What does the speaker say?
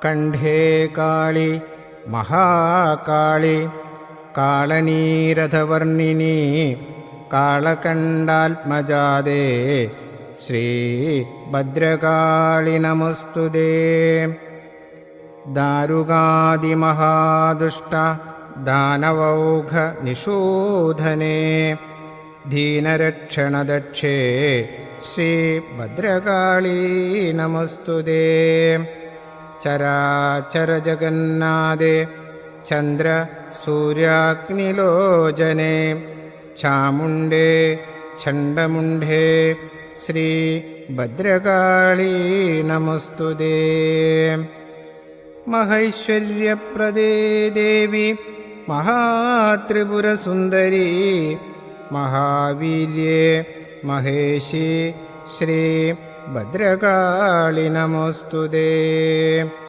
കണ്ഠേ കാളി മഹാകാളി കാളനീരഥവർണിനി കാളകണ്ഡാത്മജാതേ ശ്രീഭദ്രകാളി നമസ്തുതേ. ദാരുകാദിമഹാദുഷ്ട ദാനവൗഘ നിഷൂധനേ ദീനരക്ഷണദക്ഷേ ശ്രീഭദ്രകാളി നമസ്തുതേ. ചരാചരജഗന്നാഥേ ചന്ദ്ര സൂര്യാഗ്നിലോചനേ ചാമുണ്ഡേ ഛണ്ഡമുണ്ഡേ ശ്രീഭദ്രകാളി നമസ്തുതേ. മഹൈശ്വര്യപ്രദേ ദേവി മഹാത്രിപുരസുന്ദരീ മഹാവീര്യേ മഹേശി ശ്രീഭദ്രകാളി നമസ്തുതേ.